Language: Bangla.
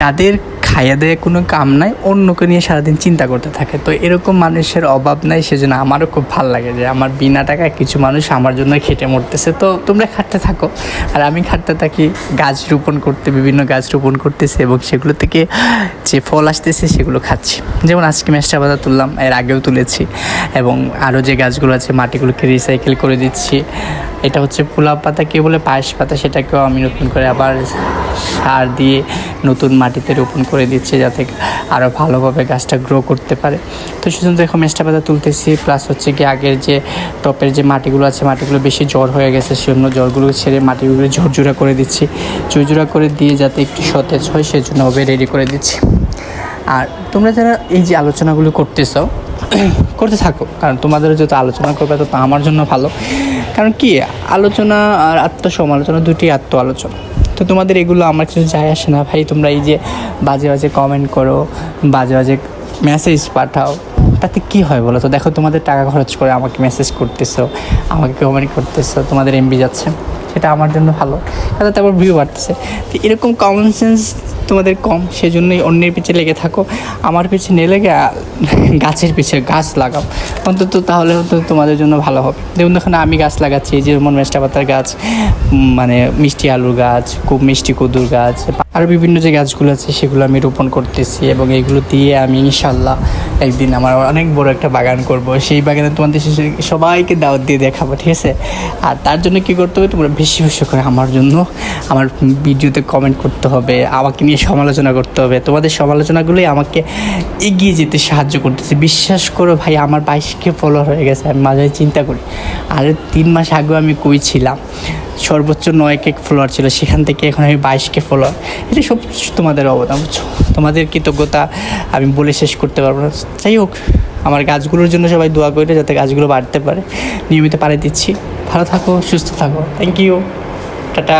যাদের খাইয়া দেয় কোনো কাম নাই, অন্যকে নিয়ে সারাদিন চিন্তা করতে থাকে। তো এরকম মানুষের অভাব নাই, সেজন্য আমারও খুব ভালো লাগে যে আমার বিনা টাকায় কিছু মানুষ আমার জন্য খেটে মরতেছে। তো তোমরা খাটতে থাকো আর আমি খাটতে থাকি গাছ রোপণ করতে, বিভিন্ন গাছ রোপণ করতেছে এবং সেগুলো থেকে যে ফল আসতেছে সেগুলো খাচ্ছি। যেমন আজকে মেষ্টা পাতা তুললাম, এর আগেও তুলেছি, এবং আরও যে গাছগুলো আছে মাটিগুলোকে রিসাইকেল করে দিচ্ছি। এটা হচ্ছে পোলাও পাতা, কেউ বলে পায়েস পাতা, সেটাকেও আমি নতুন করে আবার সার দিয়ে নতুন মাটিতে রোপণ করে দিচ্ছি যাতে আরও ভালোভাবে গাছটা গ্রো করতে পারে। তো সেজন্য এখন মেষ্টা পাতা তুলতেছি, প্লাস হচ্ছে কি আগের যে টপের যে মাটিগুলো আছে মাটিগুলো বেশি জ্বর হয়ে গেছে, সেজন্য জ্বরগুলো ছেড়ে মাটিগুলো ঝুরঝুরা করে দিচ্ছি, ঝুরঝুরা করে দিয়ে যাতে একটু সতেজ হয় সেজন্য ওভাবে রেডি করে দিচ্ছি। আর তোমরা যারা এই যে আলোচনাগুলো করতেছো করতে থাকো, কারণ তোমাদের যত আলোচনা করবে তত আমার জন্য ভালো। কারণ কি, আলোচনা আর আত্মসমালোচনা দুটি আত্ম আলোচনা। তো তোমাদের এগুলো আমার কিছু যায় আসে না ভাই। তোমরা এই যে বাজে বাজে কমেন্ট করো, বাজে বাজে মেসেজ পাঠাও, তাতে কী হয় বলো তো? দেখো, তোমাদের টাকা খরচ করে আমাকে মেসেজ করতেছো, আমাকে কমেন্ট করতেছো, তোমাদের এমবি যাচ্ছে, সেটা আমার জন্য ভালো, তাহলে তারপর ভিউ বাড়তেছে। তো এরকম কমন সেন্স তোমাদের কম, সেজন্যই অন্যের পিছে লেগে থাকো। আমার পিছে না লেগে গাছের পিছে গাছ লাগাও অন্তত, তাহলে তো তোমাদের জন্য ভালো হবে। দেখুন, দেখুন আমি গাছ লাগাচ্ছি, যেমন মেষ্টা পাতার গাছ, মানে মিষ্টি আলুর গাছ, খুব মিষ্টি কদুর গাছ, আরও বিভিন্ন যে গাছগুলো আছে সেগুলো আমি রোপণ করতেছি, এবং এইগুলো দিয়ে আমি ইনশাল্লাহ একদিন আমার অনেক বড় একটা বাগান করব। সেই বাগানে তোমাদের সবাইকে দাওয়াত দিয়ে দেখাবো, ঠিক আছে? আর তার জন্য কী করতে হবে, তোমরা বেশি বেশি করে আমার জন্য আমার ভিডিওতে কমেন্ট করতে হবে, আমাকে নিয়ে সমালোচনা করতে হবে। তোমাদের সমালোচনাগুলোই আমাকে এগিয়ে যেতে সাহায্য করতেছে। বিশ্বাস করো ভাই, আমার 22K ফলোয়ার হয়ে গেছে। আমি মাঝে চিন্তা করি, আর 3 মাস আগেও আমি কই ছিলাম, সর্বোচ্চ 9K ফলোয়ার ছিল, সেখান থেকে এখন আমি 22K ফলোয়ার। এটা সব তোমাদের অবদান, বুঝছো? তোমাদের কৃতজ্ঞতা আমি বলে শেষ করতে পারবো না। যাই হোক, আমার গাছগুলোর জন্য সবাই দোয়া করে যাতে গাছগুলো বাড়তে পারে। নিয়মিত পানি দিচ্ছি। ভালো থাকো, সুস্থ থাকো। Thank you, tata.